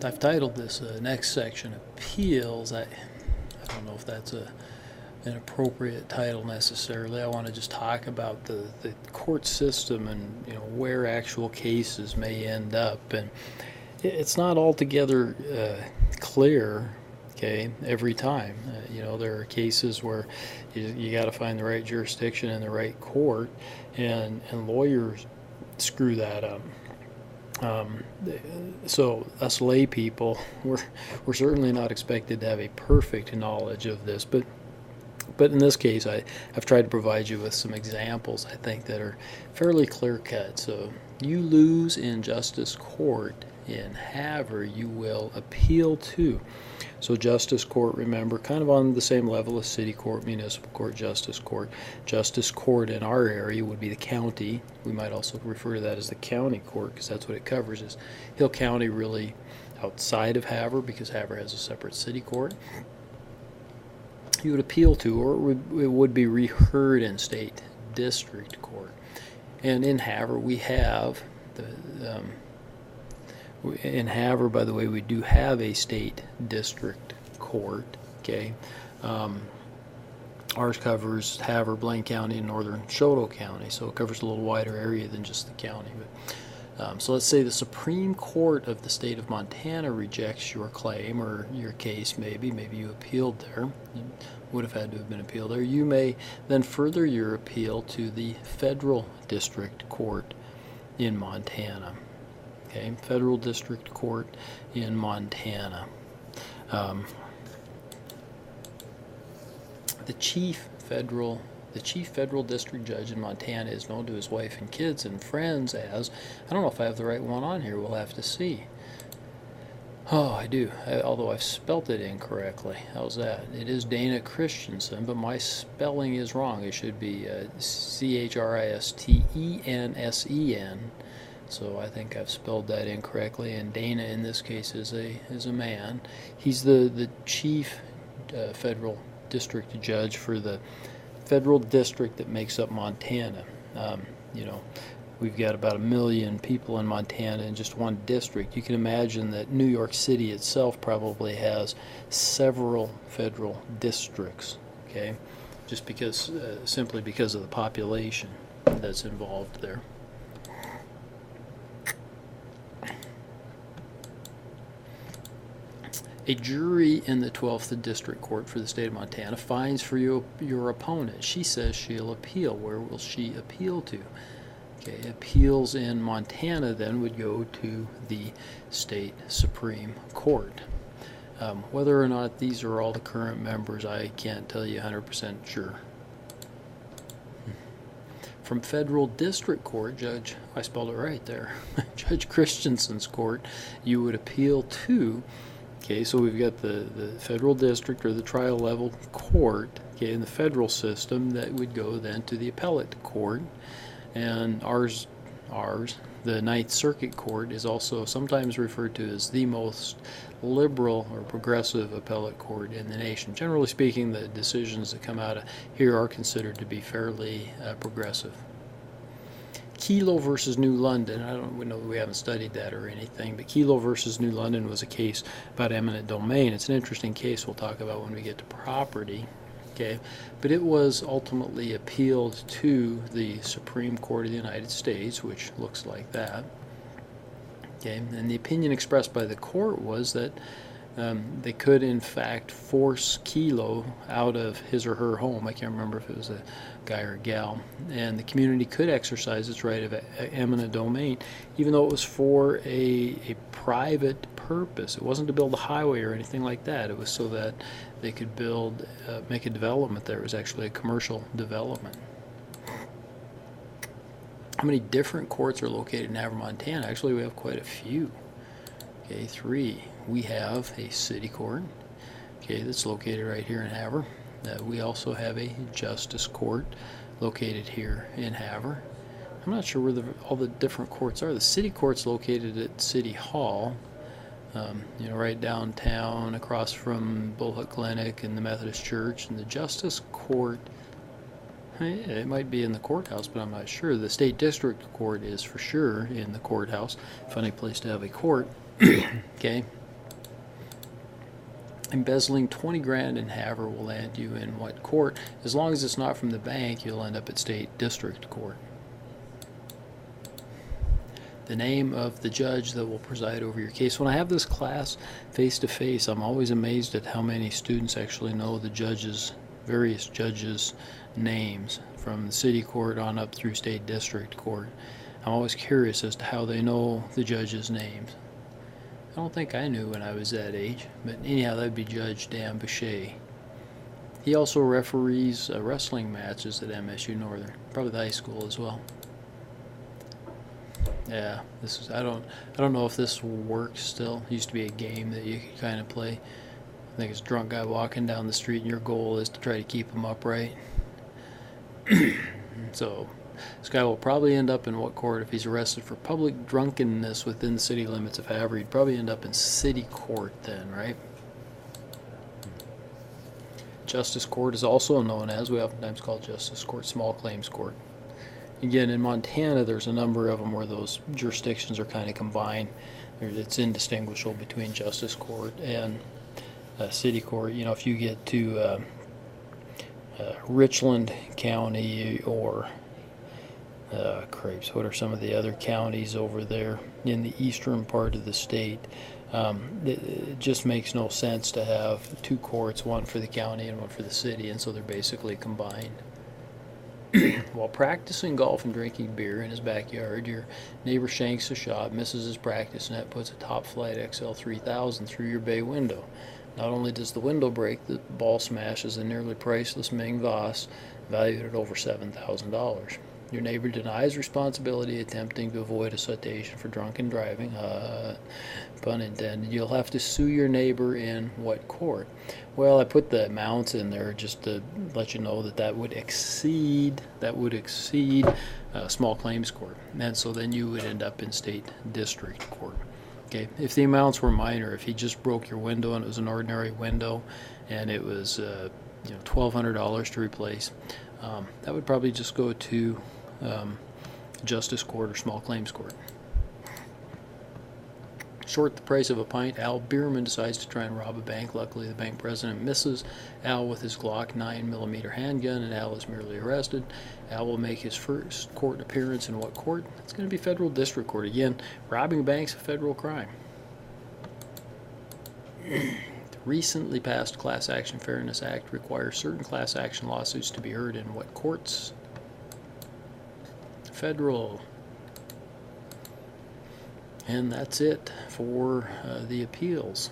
I've titled this next section Appeals. I don't know if that's an appropriate title necessarily. I want to just talk about the court system and where actual cases may end up, and it's not altogether clear. Okay, every time, there are cases where you got to find the right jurisdiction and the right court, and lawyers screw that up. So us lay people, we're certainly not expected to have a perfect knowledge of this, but in this case, I've tried to provide you with some examples, I think, that are fairly clear-cut. So you lose in justice court in Havre, you will appeal to. So justice court, remember, kind of on the same level as city court, municipal court, justice court. Justice court in our area would be the county. We might also refer to that as the county court because that's what it covers, is Hill County really outside of Havre, because Havre has a separate city court. You would appeal to, or it would be reheard in state district court. And in Havre, we have in Havre, by the way, we do have a state district court. Okay, ours covers Havre, Blaine County, and northern Choteau County, so it covers a little wider area than just the county. But so let's say the Supreme Court of the state of Montana rejects your claim or your case. Maybe you appealed there. You would have had to have been appealed there. You may then further your appeal to the federal district court in Montana. Okay, federal district court in Montana. The chief federal district judge in Montana is known to his wife and kids and friends as, I don't know if I have the right one on here, we'll have to see. Oh, I do, although I've spelt it incorrectly. How's that? It is Dana Christensen, but my spelling is wrong. It should be Christensen. So I think I've spelled that incorrectly, and Dana in this case is a man. He's the chief federal district judge for the federal district that makes up Montana. We've got about 1 million people in Montana in just one district. You can imagine that New York City itself probably has several federal districts. Okay, just because simply because of the population that's involved there. A jury in the 12th District Court for the state of Montana finds for your opponent. She says she'll appeal. Where will she appeal to? Okay, appeals in Montana then would go to the state Supreme Court. Whether or not these are all the current members, I can't tell you 100% sure. From federal district court, I spelled it right there, Judge Christensen's court, you would appeal to. Okay, so we've got the federal district or the trial level court, okay, in the federal system that would go then to the appellate court, and ours, the Ninth Circuit Court, is also sometimes referred to as the most liberal or progressive appellate court in the nation. Generally speaking, the decisions that come out of here are considered to be fairly progressive. Kelo versus New London, we haven't studied that or anything, but Kelo versus New London was a case about eminent domain. It's an interesting case we'll talk about when we get to property. Okay, but it was ultimately appealed to the Supreme Court of the United States, which looks like that. Okay, and the opinion expressed by the court was that they could in fact force Kelo out of his or her home. I can't remember if it was a guy or a gal, and the community could exercise its right of eminent domain, even though it was for a private purpose. It wasn't to build a highway or anything like that. It was so that they could make a development there. It was actually a commercial development. How many different courts are located in Havre, Montana? Actually, we have quite a few. Okay, 3. We have a city court, okay, that's located right here in Havre. We also have a justice court located here in Havre. I'm not sure where all the different courts are. The city court's located at City Hall, right downtown across from Bullhook Clinic and the Methodist Church. And the justice court, it might be in the courthouse, but I'm not sure. The state district court is for sure in the courthouse. Funny place to have a court. Okay. Embezzling 20 grand in Havre will land you in what court? As long as it's not from the bank, you'll end up at state district court. The name of the judge that will preside over your case. When I have this class face to face, I'm always amazed at how many students actually know the various judges' names, from the city court on up through state district court. I'm always curious as to how they know the judges' names. I don't think I knew when I was that age, but anyhow, that'd be Judge Dan Boucher. He also referees wrestling matches at MSU Northern, probably the high school as well. Yeah, I don't know if this works still. It used to be a game that you could kind of play. I think it's a drunk guy walking down the street and your goal is to try to keep him upright. So this guy will probably end up in what court if he's arrested for public drunkenness within the city limits of Havre? He'd probably end up in city court then, right? Justice court is also known as, we oftentimes call justice court, small claims court. Again, in Montana, there's a number of them where those jurisdictions are kind of combined. It's indistinguishable between justice court and city court. You know, if you get to Richland County or what are some of the other counties over there in the eastern part of the state? It just makes no sense to have two courts, one for the county and one for the city, and so they're basically combined. While practicing golf and drinking beer in his backyard, your neighbor shanks a shot, misses his practice net, puts a Top Flight XL 3000 through your bay window. Not only does the window break, the ball smashes a nearly priceless Ming Vase valued at over $7,000. Your neighbor denies responsibility, attempting to avoid a citation for drunken driving. Pun intended. You'll have to sue your neighbor in what court? Well, I put the amounts in there just to let you know that would exceed small claims court, and so then you would end up in state district court. Okay, if the amounts were minor, if he just broke your window and it was an ordinary window, and it was $1,200 to replace, that would probably just go to justice court or small claims court. Short the price of a pint, Al Bierman decides to try and rob a bank. Luckily, the bank president misses Al with his Glock 9mm handgun, and Al is merely arrested. Al will make his first court appearance in what court? It's going to be federal district court. Again, robbing a bank is a federal crime. The recently passed Class Action Fairness Act requires certain class action lawsuits to be heard in what courts? Federal. And that's it for the appeals.